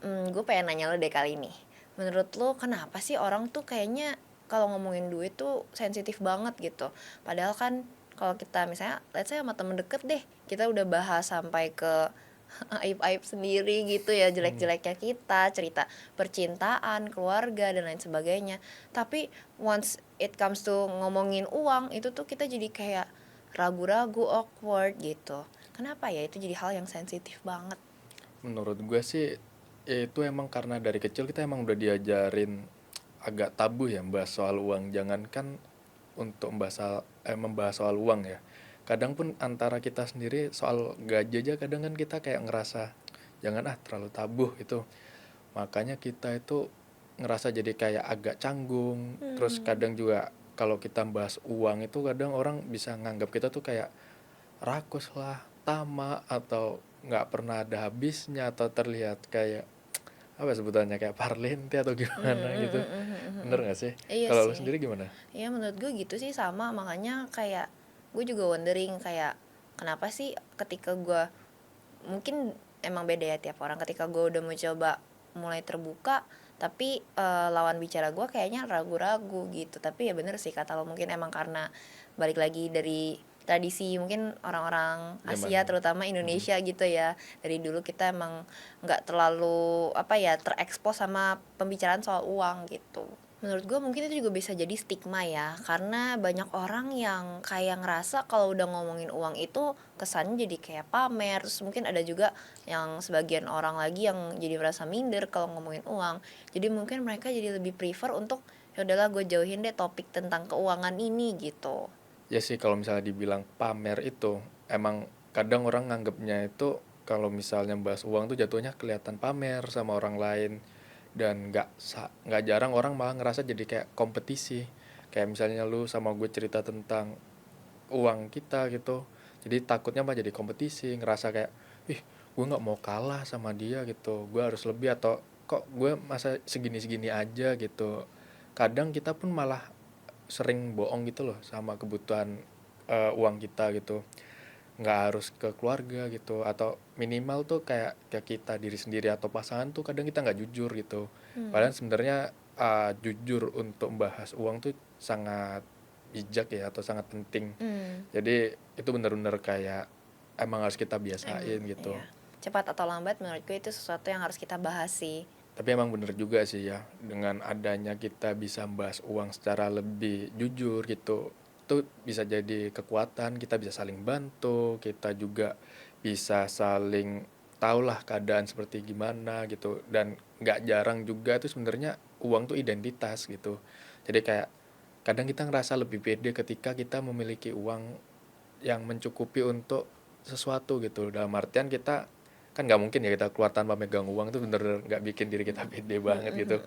Gue pengen nanya lo deh kali ini. Menurut lo kenapa sih orang tuh kayaknya kalau ngomongin duit tuh sensitif banget gitu? Padahal kan kalau kita misalnya, let's say sama temen deket deh, kita udah bahas sampai ke aib-aib sendiri gitu ya, Hmm. jelek-jeleknya kita, cerita percintaan, keluarga, dan lain sebagainya. Tapi once it comes to ngomongin uang, itu tuh kita jadi kayak ragu-ragu, awkward gitu. Kenapa ya itu jadi hal yang sensitif banget? Menurut gue sih itu emang karena dari kecil kita emang udah diajarin agak tabu ya membahas soal uang. Jangankan untuk membahas soal uang ya. Kadang pun antara kita sendiri soal gaji aja kadang kan kita kayak ngerasa jangan terlalu tabu itu. Makanya kita itu ngerasa jadi kayak agak canggung. Terus Hmm. kadang juga kalau kita bahas uang itu kadang orang bisa nganggap kita tuh kayak rakus lah, tamak atau nggak pernah ada habisnya atau terlihat kayak apa sebutannya kayak parlente atau gimana gitu. Bener nggak sih? Iya Kalau lu sih. sendiri gimana? Iya menurut gue gitu sih sama, makanya kayak gue juga wondering kayak kenapa sih ketika gue, mungkin emang beda ya tiap orang, ketika gue udah mau coba mulai terbuka tapi lawan bicara gue kayaknya ragu-ragu gitu. Tapi ya bener sih kata lo, mungkin emang karena balik lagi dari tradisi mungkin orang-orang Zaman. Asia terutama Hmm. Indonesia gitu ya, dari dulu kita emang nggak terlalu apa ya terekspos sama pembicaraan soal uang gitu. Menurut gue mungkin itu juga bisa jadi stigma ya, karena banyak orang yang kayak ngerasa kalau udah ngomongin uang itu kesannya jadi kayak pamer. Terus mungkin ada juga yang sebagian orang lagi yang jadi merasa minder kalau ngomongin uang. Jadi mungkin mereka jadi lebih prefer untuk ya udahlah gue jauhin deh topik tentang keuangan ini gitu. Ya sih kalau misalnya dibilang pamer itu emang kadang orang nganggapnya itu kalau misalnya bahas uang tuh jatuhnya kelihatan pamer sama orang lain dan nggak jarang orang malah ngerasa jadi kayak kompetisi. Kayak misalnya lu sama gue cerita tentang uang kita gitu. Jadi takutnya mah jadi kompetisi, ngerasa kayak ih gue nggak mau kalah sama dia gitu. Gue harus lebih atau kok gue masa segini-segini aja gitu. Kadang kita pun malah sering bohong gitu loh sama kebutuhan uang kita gitu, nggak harus ke keluarga gitu atau minimal tuh kayak ke kita diri sendiri atau pasangan tuh kadang kita nggak jujur gitu, Hmm. padahal sebenarnya jujur untuk membahas uang tuh sangat bijak ya atau sangat penting. Hmm. Jadi itu benar-benar kayak emang harus kita Emang biasain gitu. iya. Cepat atau lambat menurut gue itu sesuatu yang harus kita bahas sih. Tapi emang bener juga sih ya, dengan adanya kita bisa bahas uang secara lebih jujur gitu, itu bisa jadi kekuatan, kita bisa saling bantu, kita juga bisa saling tahulah keadaan seperti gimana gitu. Dan nggak jarang juga tuh sebenarnya uang tuh identitas gitu. Jadi kayak kadang kita ngerasa lebih pede ketika kita memiliki uang yang mencukupi untuk sesuatu gitu. Dalam artian kita kan nggak mungkin ya kita keluar tanpa megang uang tuh bener nggak bikin diri kita pede banget gitu.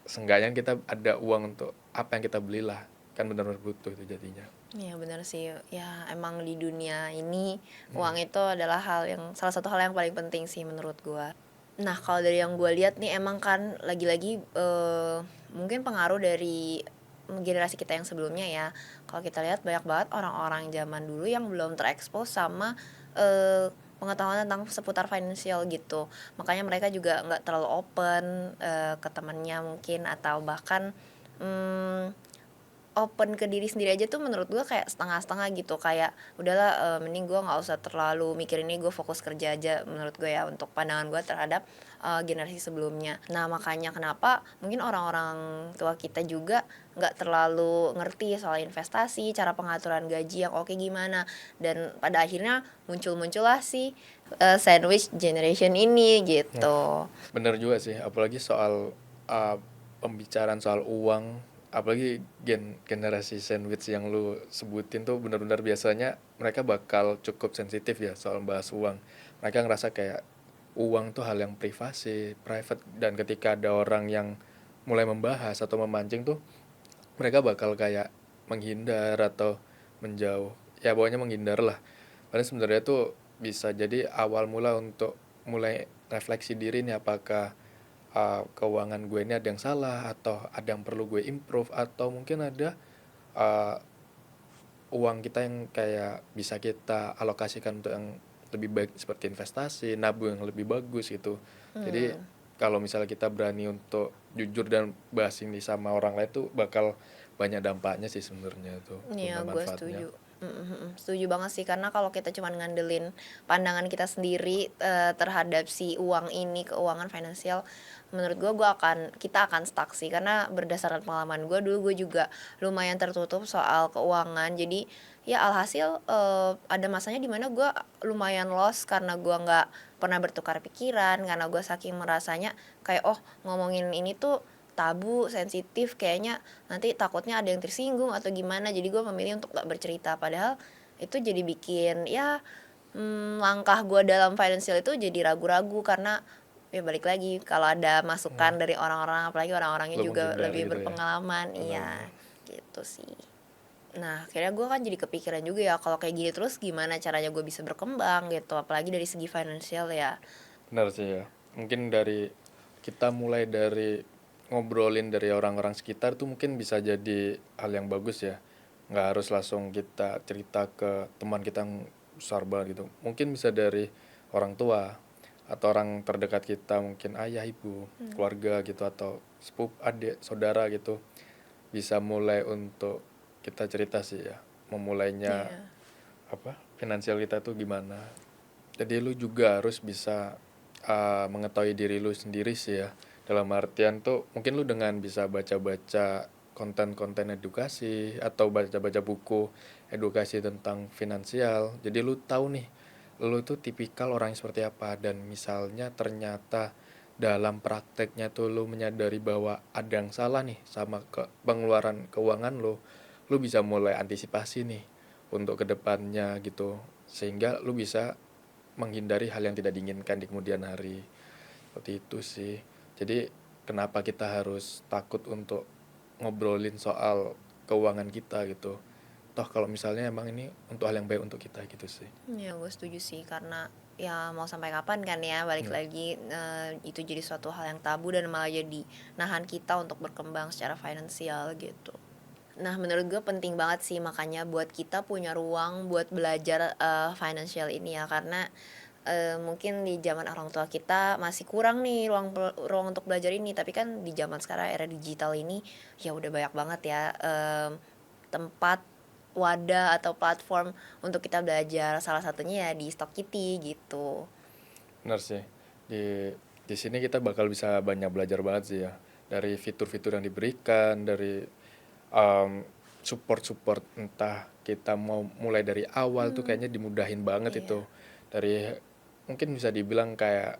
Seenggaknya kita ada uang untuk apa yang kita belilah, kan bener-bener butuh itu jadinya. Iya benar sih. Ya emang di dunia ini Hmm. uang itu adalah salah satu hal yang paling penting sih menurut gua. Nah, kalau dari yang gue lihat nih emang kan lagi-lagi mungkin pengaruh dari generasi kita yang sebelumnya ya. Kalau kita lihat banyak banget orang-orang zaman dulu yang belum terekspos sama pengetahuan tentang seputar financial gitu. Makanya mereka juga nggak terlalu open ke temannya mungkin, atau bahkan mm, open ke diri sendiri aja tuh menurut gue kayak setengah-setengah gitu. Kayak udahlah mending gue nggak usah terlalu mikirin ini, gue fokus kerja aja, menurut gue ya, untuk pandangan gue terhadap generasi sebelumnya. Nah makanya kenapa mungkin orang-orang tua kita juga nggak terlalu ngerti soal investasi, cara pengaturan gaji yang oke gimana, dan pada akhirnya muncul lah si sandwich generation ini Ya, gitu. bener juga sih, apalagi soal uh, pembicaraan soal uang, apalagi generasi sandwich yang lu sebutin tuh bener-bener biasanya mereka bakal cukup sensitif ya soal bahas uang. Mereka ngerasa kayak uang tuh hal yang private, dan ketika ada orang yang mulai membahas atau memancing tuh mereka bakal kayak menghindar atau menjauh, ya pokoknya menghindar lah. Padahal sebenarnya tuh bisa jadi awal mula untuk mulai refleksi diri nih, apakah keuangan gue ini ada yang salah atau ada yang perlu gue improve atau mungkin ada uh, uang kita yang kayak bisa kita alokasikan untuk yang lebih baik seperti investasi, nabung yang lebih bagus gitu. Jadi Hmm. kalau misalnya kita berani untuk jujur dan bahas ini sama orang lain tuh bakal banyak dampaknya sih sebenarnya tuh, Iya, guna gue manfaatnya. setuju. Setuju banget sih karena kalau kita cuman ngandelin pandangan kita sendiri, terhadap si uang ini, keuangan finansial, menurut kita akan stuck sih. Karena berdasarkan pengalaman gue dulu, gue juga lumayan tertutup soal keuangan. Jadi ya alhasil, ada masanya di mana gue lumayan lost karena gue nggak pernah bertukar pikiran, karena gue saking merasanya kayak, "Oh, ngomongin ini tuh tabu, sensitif, kayaknya nanti takutnya ada yang tersinggung atau gimana." Jadi gue memilih untuk gak bercerita, padahal itu jadi bikin ya, langkah gue dalam financial itu jadi ragu-ragu karena ya balik lagi kalau ada Mmm, masukan dari orang-orang, apalagi orang-orangnya lu juga menghindari lebih gitu ya? berpengalaman. Benar Iya, benar. gitu sih. Nah akhirnya gue kan jadi kepikiran juga ya, kalau kayak gini terus gimana caranya gue bisa berkembang gitu, apalagi dari segi financial ya. Benar sih ya. Mungkin dari kita mulai dari ngobrolin dari orang-orang sekitar tuh mungkin bisa jadi hal yang bagus ya. Nggak harus langsung kita cerita ke teman kita yang besar banget gitu. Mungkin bisa dari orang tua atau orang terdekat kita, mungkin ayah, ibu, keluarga gitu atau sepupu, adik, saudara gitu. Bisa mulai untuk kita cerita sih ya. Memulainya Iya. apa? Finansial kita tuh gimana. Jadi lu juga harus bisa mengetahui diri lu sendiri sih ya. Dalam artian tuh mungkin lu dengan bisa baca-baca konten-konten edukasi atau baca-baca buku edukasi tentang finansial. Jadi lu tahu nih, lu tuh tipikal orang yang seperti apa dan misalnya ternyata dalam prakteknya tuh lu menyadari bahwa ada yang salah nih sama pengeluaran keuangan lu bisa mulai antisipasi nih untuk kedepannya gitu. Sehingga lu bisa menghindari hal yang tidak diinginkan di kemudian hari. Seperti itu sih. Jadi kenapa kita harus takut untuk ngobrolin soal keuangan kita gitu. Toh kalau misalnya emang ini untuk hal yang baik untuk kita gitu sih. Ya gue setuju sih karena ya mau sampai kapan kan ya balik Nah, lagi, itu jadi suatu hal yang tabu dan malah jadi nahan kita untuk berkembang secara finansial gitu. Nah menurut gue penting banget sih makanya buat kita punya ruang buat belajar, financial ini ya karena, mungkin di zaman orang tua kita masih kurang nih ruang untuk belajar ini, tapi kan di zaman sekarang era digital ini ya udah banyak banget ya, tempat, wadah atau platform untuk kita belajar, salah satunya ya di Stockiti gitu. benar sih. Di sini kita bakal bisa banyak belajar banget sih ya. Dari fitur-fitur yang diberikan, dari um, support-support entah kita mau mulai dari awal tuh kayaknya dimudahin banget Iya. itu. Dari mungkin bisa dibilang kayak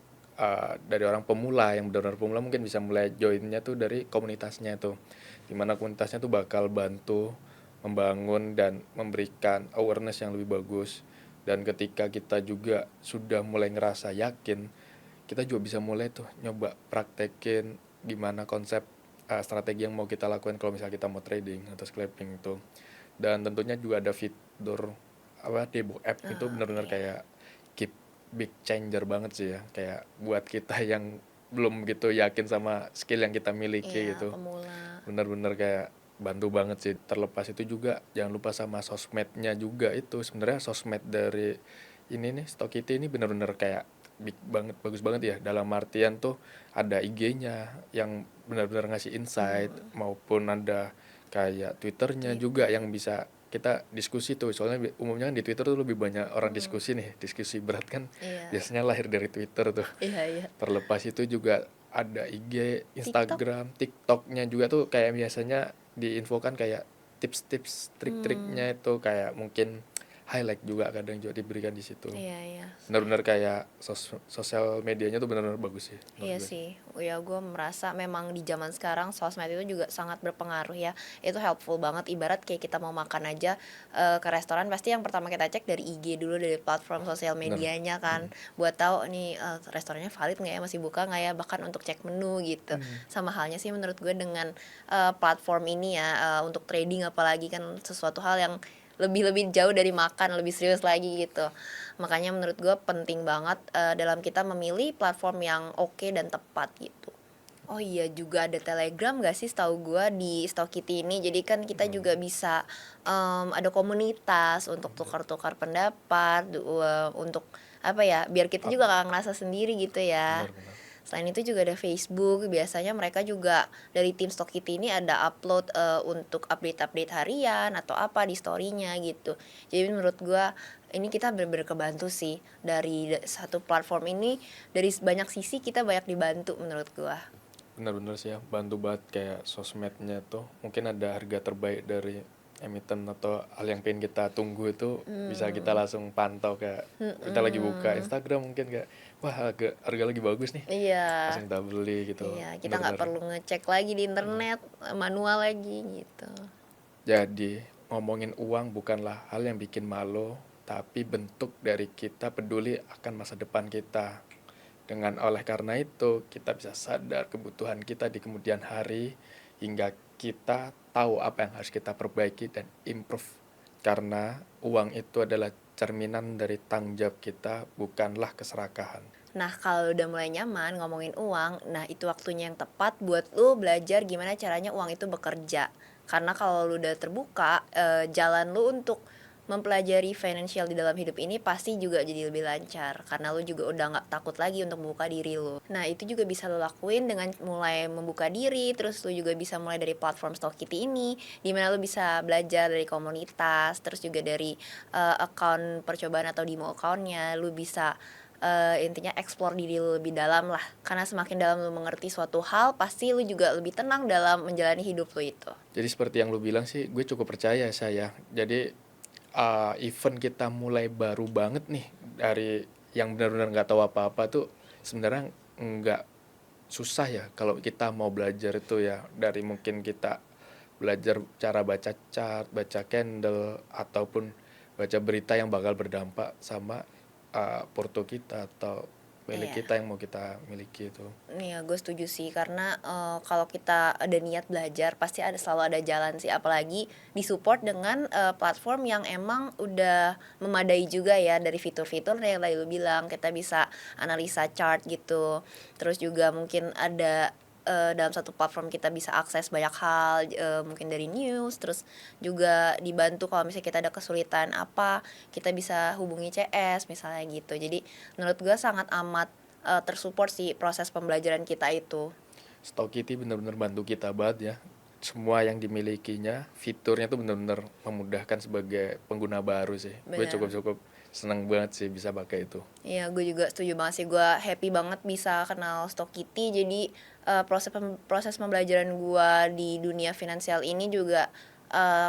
dari orang pemula yang benar-benar pemula mungkin bisa mulai joinnya tuh dari komunitasnya tuh. Dimana komunitasnya tuh bakal bantu membangun dan memberikan awareness yang lebih bagus. Dan ketika kita juga sudah mulai ngerasa yakin, kita juga bisa mulai tuh nyoba praktekin gimana konsep strategi yang mau kita lakukan kalau misalnya kita mau trading atau scalping itu. Dan tentunya juga ada fitur apa Debo app itu Oh, benar-benar iya. kayak keep big changer banget sih ya, kayak buat kita yang belum gitu yakin sama skill yang kita miliki Iya, gitu, pemula. benar-benar kayak bantu banget sih. Terlepas itu juga jangan lupa sama sosmednya juga, itu sebenarnya sosmed dari ini nih Stokity ini benar-benar kayak big banget, bagus banget ya, dalam artian tuh ada IG-nya yang benar-benar ngasih insight maupun ada kayak Twitternya juga Twitter. yang bisa kita diskusi tuh. Soalnya umumnya kan di Twitter tuh lebih banyak orang Mhm. diskusi nih, diskusi berat kan Iya. biasanya lahir dari Twitter tuh. Iya, iya. Terlepas itu juga ada IG, TikTok? Instagram, TikToknya juga tuh kayak biasanya diinfokan kayak tips-tips, Hmm. trik-triknya itu kayak mungkin highlight juga kadang juga diberikan di situ. Iya, iya. Benar-benar kayak sosial medianya tuh benar-benar bagus sih menurut Iya gue sih. sih, ya gue merasa memang di zaman sekarang sosmed itu juga sangat berpengaruh ya. Itu helpful banget, ibarat kayak kita mau makan aja, ke restoran pasti yang pertama kita cek dari IG dulu, dari platform sosial Bener. medianya kan, buat tahu nih, restorannya valid nggak ya, masih buka nggak ya, bahkan untuk cek menu gitu. Sama halnya sih menurut gue dengan, platform ini ya, untuk trading apalagi kan sesuatu hal yang lebih-lebih jauh dari makan, lebih serius lagi gitu. Makanya menurut gue penting banget, dalam kita memilih platform yang oke dan tepat gitu. Oh iya juga ada Telegram gak sih setahu gue di Stokity ini. Jadi kan kita juga bisa, ada komunitas untuk tukar-tukar pendapat, untuk apa ya, biar kita juga gak ngerasa sendiri gitu ya. Benar benar. Selain itu juga ada Facebook, biasanya mereka juga dari tim Stokity ini ada upload, untuk update-update harian atau apa di story-nya gitu. Jadi menurut gua ini kita bener-bener kebantu sih dari satu platform ini, dari banyak sisi kita banyak dibantu menurut gua. Bener-bener sih ya, bantu banget kayak sosmednya tuh mungkin ada harga terbaik dari emiten atau hal yang pengen kita tunggu itu bisa kita Mmm, langsung pantau, kayak kita lagi buka mhm, Instagram mungkin kayak wah harga lagi bagus nih, iya. langsung kita beli gitu. Iya, kita nggak Bener-bener. perlu ngecek lagi di internet, manual lagi gitu. Jadi ngomongin uang bukanlah hal yang bikin malu, tapi bentuk dari kita peduli akan masa depan kita. Dengan oleh karena itu, kita bisa sadar kebutuhan kita di kemudian hari hingga kita tahu apa yang harus kita perbaiki dan improve. Karena uang itu adalah cerminan dari tanggung jawab kita, bukanlah keserakahan. Nah, kalau udah mulai nyaman ngomongin uang, nah itu waktunya yang tepat buat lu belajar gimana caranya uang itu bekerja. Karena kalau lu udah terbuka, jalan lu untuk mempelajari financial di dalam hidup ini pasti juga jadi lebih lancar. Karena lu juga udah nggak takut lagi untuk membuka diri lu. Nah, itu juga bisa lu lakuin dengan mulai membuka diri, terus lu juga bisa mulai dari platform Stokity ini, di mana lu bisa belajar dari komunitas, terus juga dari account percobaan atau demo accountnya, lu bisa intinya explore diri lu lebih dalam lah. Karena semakin dalam lu mengerti suatu hal, pasti lu juga lebih tenang dalam menjalani hidup lu itu. Jadi seperti yang lu bilang sih, gue cukup percaya saya. Jadi event kita mulai baru banget nih dari yang benar-benar nggak tahu apa-apa tuh sebenarnya nggak susah ya kalau kita mau belajar itu ya, dari mungkin kita belajar cara baca chart, baca candle, ataupun baca berita yang bakal berdampak sama porto kita atau milik Iya. kita yang mau kita miliki itu. Iya, gue setuju sih karena kalau kita ada niat belajar pasti selalu ada jalan sih, apalagi disupport dengan platform yang emang udah memadai juga ya dari fitur-fiturnya yang tadi lu bilang kita bisa analisa chart gitu, terus juga mungkin ada dalam satu platform kita bisa akses banyak hal, mungkin dari news, terus juga dibantu kalau misalnya kita ada kesulitan apa kita bisa hubungi CS misalnya gitu. Jadi menurut gue sangat amat tersupport sih proses pembelajaran kita itu. Stokity benar-benar bantu kita banget ya. Semua yang dimilikinya, fiturnya tuh benar-benar memudahkan sebagai pengguna baru sih. Gue Bener. cukup-cukup seneng banget sih bisa pakai itu. Iya, gue juga setuju banget sih. Gue happy banget bisa kenal Stokity. Jadi proses pembelajaran gue di dunia finansial ini juga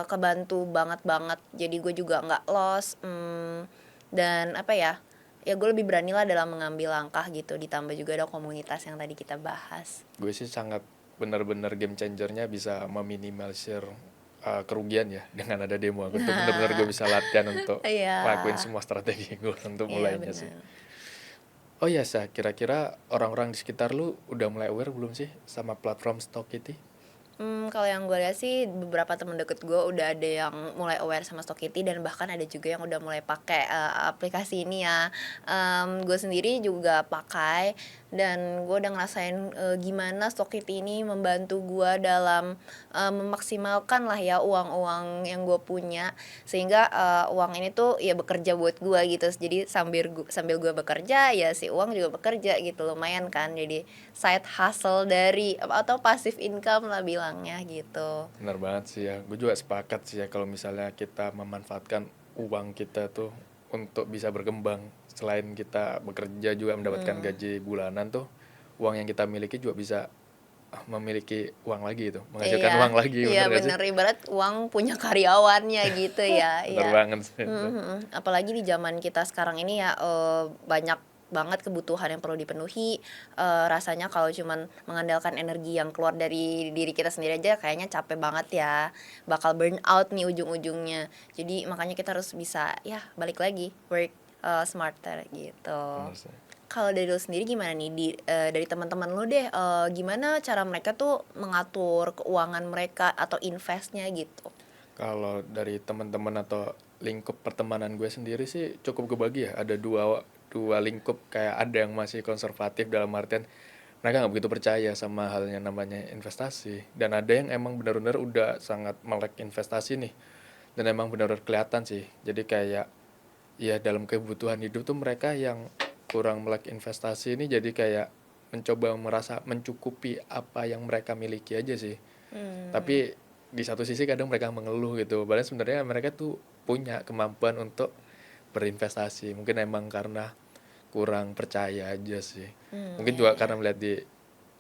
kebantu banget banget. Jadi gue juga nggak lost. Dan apa ya? Ya gue lebih berani lah dalam mengambil langkah gitu. Ditambah juga ada komunitas yang tadi kita bahas. Gue sih sangat benar-benar game changernya bisa meminimalisir kerugian ya dengan ada demo aku tuh benar-benar gue bisa latihan untuk Iya, lakuin semua strategi gue untuk iya mulainya sih. benar. Oh iya Sa, kira-kira orang-orang di sekitar lu udah mulai aware belum sih sama platform Stokity? Kalau yang gue lihat sih beberapa temen deket gue udah ada yang mulai aware sama Stokity dan bahkan ada juga yang udah mulai pakai aplikasi ini ya. Gue sendiri juga pakai dan gue udah ngerasain gimana Stokity ini membantu gue dalam memaksimalkan lah ya uang-uang yang gue punya, sehingga uang ini tuh ya bekerja buat gue gitu. Jadi sambil gue bekerja ya si uang juga bekerja gitu, lumayan kan. Jadi side hustle dari atau passive income lah bilangnya gitu. Benar banget sih ya, gue juga sepakat sih ya kalau misalnya kita memanfaatkan uang kita tuh untuk bisa berkembang. Selain kita bekerja juga mendapatkan Hmm. gaji bulanan tuh, uang yang kita miliki juga bisa memiliki uang lagi itu, menghasilkan Iya, uang lagi, iya bener gak sih? bener, ibarat uang punya karyawannya gitu ya, Bener iya. banget sih itu. Apalagi di zaman kita sekarang ini ya, banyak banget kebutuhan yang perlu dipenuhi, rasanya kalau cuman mengandalkan energi yang keluar dari diri kita sendiri aja kayaknya capek banget ya, bakal burn out nih ujung-ujungnya. Jadi makanya kita harus bisa ya balik lagi work smarter gitu. Bener sih. Kalau dari lu sendiri gimana nih dari teman-teman lu deh, gimana cara mereka tuh mengatur keuangan mereka atau investnya gitu? Kalau dari teman-teman atau lingkup pertemanan gue sendiri sih cukup kebagi ya. Ada dua dua lingkup, kayak ada yang masih konservatif dalam artian mereka nggak begitu percaya sama halnya namanya investasi, dan ada yang emang benar-benar udah sangat melek investasi nih, dan emang benar-benar kelihatan sih. Jadi kayak ya dalam kebutuhan hidup tuh mereka yang kurang melek investasi ini jadi kayak mencoba merasa mencukupi apa yang mereka miliki aja sih. Hmm. Tapi di satu sisi kadang mereka mengeluh gitu. Padahal sebenarnya mereka tuh punya kemampuan untuk berinvestasi. Mungkin emang karena kurang percaya aja sih. Mungkin Ya juga ya. karena melihat di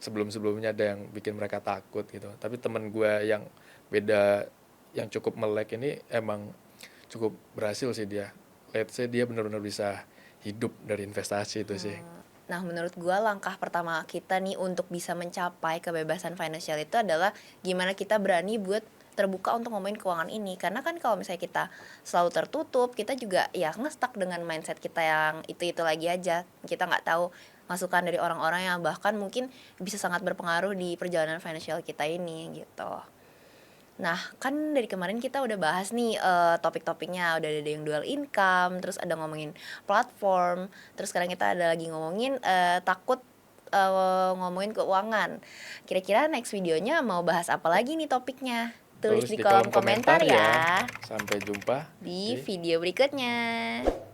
sebelum-sebelumnya ada yang bikin mereka takut gitu. Tapi temen gue yang beda, yang cukup melek ini emang cukup berhasil sih dia. Let's say dia benar-benar bisa hidup dari investasi itu sih. Nah, menurut gua langkah pertama kita nih untuk bisa mencapai kebebasan finansial itu adalah gimana kita berani buat terbuka untuk ngomongin keuangan ini. Karena kan kalau misalnya kita selalu tertutup, kita juga ya nge-stuck dengan mindset kita yang itu-itu lagi aja. Kita nggak tahu masukan dari orang-orang yang bahkan mungkin bisa sangat berpengaruh di perjalanan finansial kita ini gitu. Nah, kan dari kemarin kita udah bahas nih topik-topiknya, udah ada yang dual income, terus ada ngomongin platform, terus sekarang kita ada lagi ngomongin takut ngomongin keuangan. Kira-kira next videonya mau bahas apa lagi nih topiknya? Tulis Tulis di di kolom kolom komentar komentar ya. ya. Sampai jumpa Di di video berikutnya.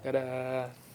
dadah.